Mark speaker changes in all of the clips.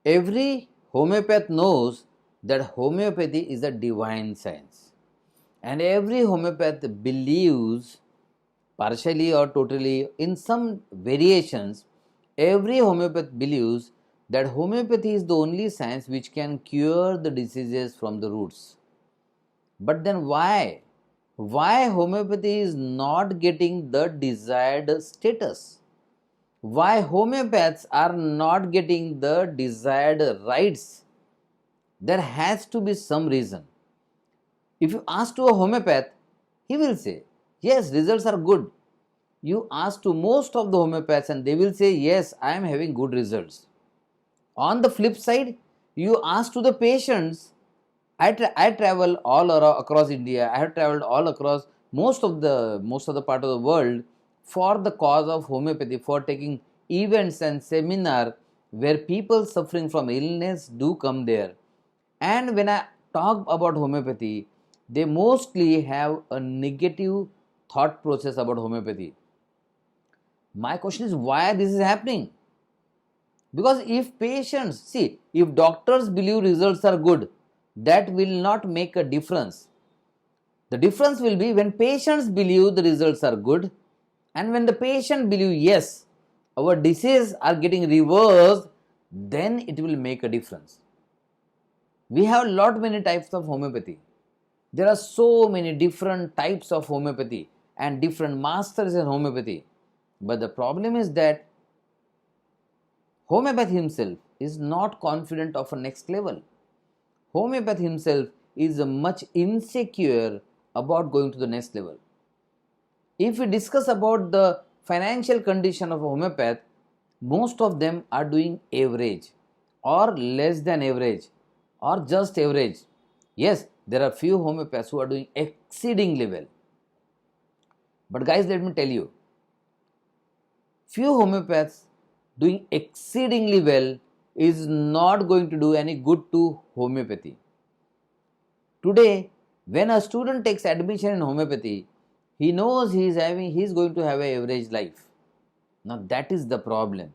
Speaker 1: Every homeopath knows that homeopathy is a divine science, and every homeopath believes, partially or totally, in some variations, every homeopath believes that homeopathy is the only science which can cure the diseases from the roots. But then why? Why homeopathy is not getting the desired status? Why homeopaths are not getting the desired rights? There has to be some reason. If you ask to a homeopath, he will say, yes, results are good. You ask to most of the homeopaths and they will say, yes, I am having good results. On the flip side, you ask to the patients. I travel all across India. I have traveled all across most of the part of the world for the cause of homeopathy, for taking events and seminar where people suffering from illness do come there. And when I talk about homeopathy, they mostly have a negative thought process about homeopathy. My question is why this is happening? Because if patients, see, if doctors believe results are good, that will not make a difference. The difference will be when patients believe the results are good, and when the patient believe, yes, our disease are getting reversed, then it will make a difference. We have lot many types of homeopathy. There are so many different types of homeopathy and different masters in homeopathy. But the problem is that homeopath himself is not confident of a next level. Homeopath himself is much insecure about going to the next level. If we discuss about the financial condition of a homeopath, most of them are doing average or less than average or just average. Yes, there are few homeopaths who are doing exceedingly well. But guys, let me tell you, few homeopaths doing exceedingly well is not going to do any good to homeopathy. Today, when a student takes admission in homeopathy, he knows he is going to have an average life. Now that is the problem.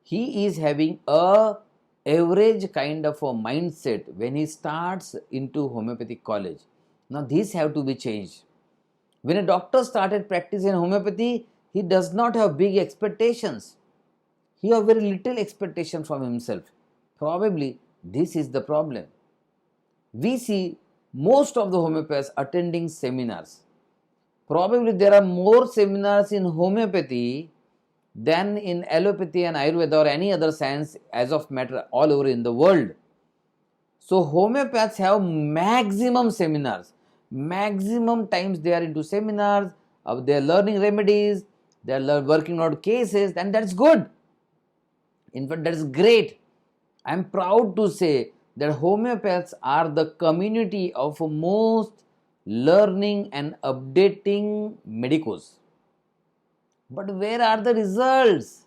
Speaker 1: He is having a average kind of a mindset when he starts into homeopathic college. Now these have to be changed. When a doctor started practicing homeopathy, he does not have big expectations. He has very little expectation from himself. Probably this is the problem. We see most of the homeopaths attending seminars. Probably there are more seminars in homeopathy than in allopathy and Ayurveda or any other science as of matter all over in the world. So homeopaths have maximum seminars. Maximum times they are into seminars, they are learning remedies, they are working out cases, and that's good. In fact, that's great. I am proud to say that homeopaths are the community of most learning and updating medicos. But where are the results?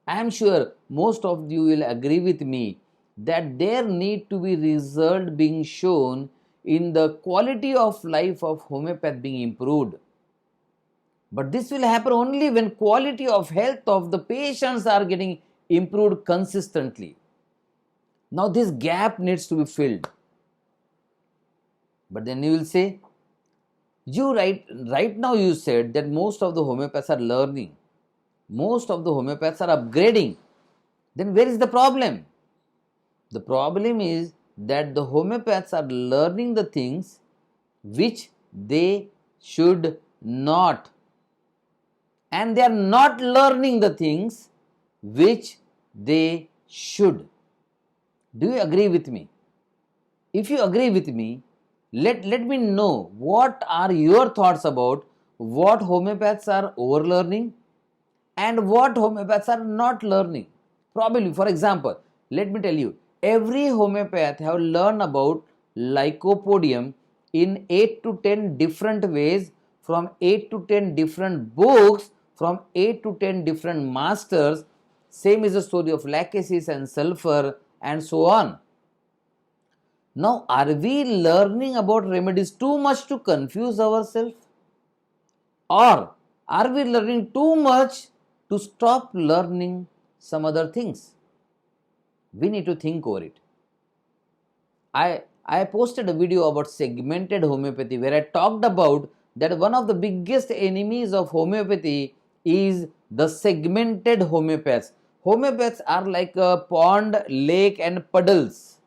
Speaker 1: I am sure most of you will agree with me that there need to be result being shown in the quality of life of homeopath being improved. But this will happen only when quality of health of the patients are getting improved consistently. Now this gap needs to be filled. But then you will say, right now you said that most of the homeopaths are learning. Most of the homeopaths are upgrading. Then where is the problem? The problem is that the homeopaths are learning the things which they should not. And they are not learning the things which they should. Do you agree with me? If you agree with me, let me know what are your thoughts about what homeopaths are overlearning and what homeopaths are not learning. Probably, for example, let me tell you, every homeopath have learned about lycopodium in 8 to 10 different ways, from 8 to 10 different books, from 8 to 10 different masters. Same is the story of lachesis and sulfur and so on. Now, are we learning about remedies too much to confuse ourselves? Or are we learning too much to stop learning some other things? We need to think over it. I posted a video about segmented homeopathy where I talked about that one of the biggest enemies of homeopathy is the segmented homeopaths. Homeopaths are like a pond, lake, and puddles.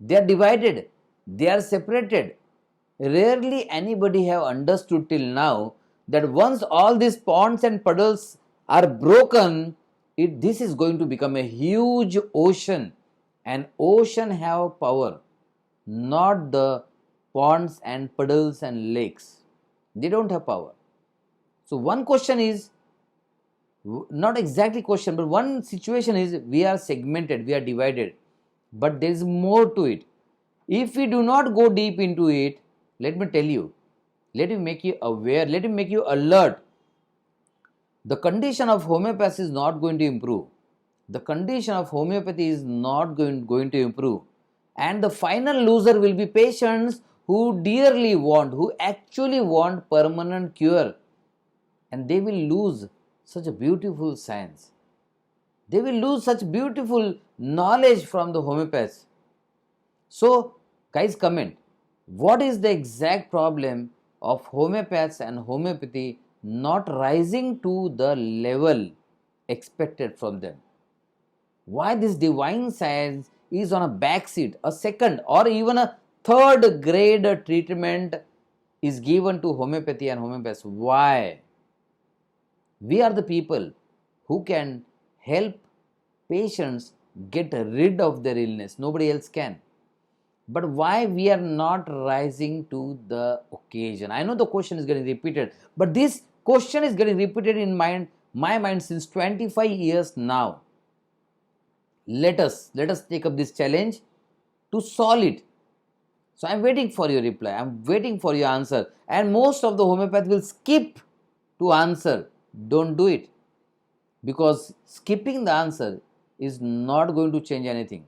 Speaker 1: They are divided, they are separated. Rarely anybody have understood till now that once all these ponds and puddles are broken, this is going to become a huge ocean, and ocean have power, not the ponds and puddles and lakes. They don't have power. So one question is, not exactly question, but one situation is, we are segmented, we are divided, but there is more to it. If we do not go deep into it, let me tell you, let me make you aware, let me make you alert. The condition of homeopathy is not going to improve. The condition of homeopathy is not going to improve. And the final loser will be patients who dearly want, who actually want permanent cure. And they will lose such a beautiful science. They will lose such beautiful knowledge from the homeopaths. So, guys, comment. What is the exact problem of homeopaths and homeopathy not rising to the level expected from them? Why this divine science is on a back seat, a second or even a third grade treatment is given to homeopathy and homeopaths? Why? We are the people who can help patients get rid of their illness. Nobody else can. But why we are not rising to the occasion? I know the question is getting repeated, but this question is getting repeated in my mind since 25 years now. Let us take up this challenge to solve it. So I'm waiting for your reply. I'm waiting for your answer. And most of the homeopath will skip to answer. Don't do it, because skipping the answer is not going to change anything.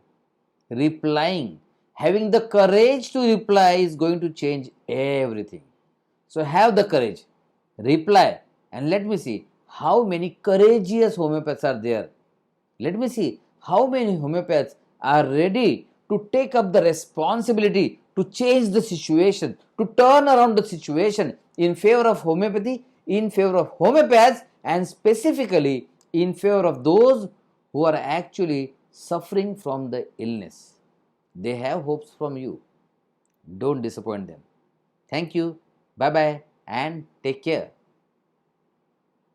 Speaker 1: Replying, having the courage to reply is going to change everything. So have the courage, reply, and let me see how many courageous homeopaths are there. Let me see how many homeopaths are ready to take up the responsibility to change the situation, to turn around the situation in favor of homeopathy, in favor of homeopaths, and specifically in favor of those who are actually suffering from the illness. They have hopes from you. Don't disappoint them. Thank you. Bye bye and take care.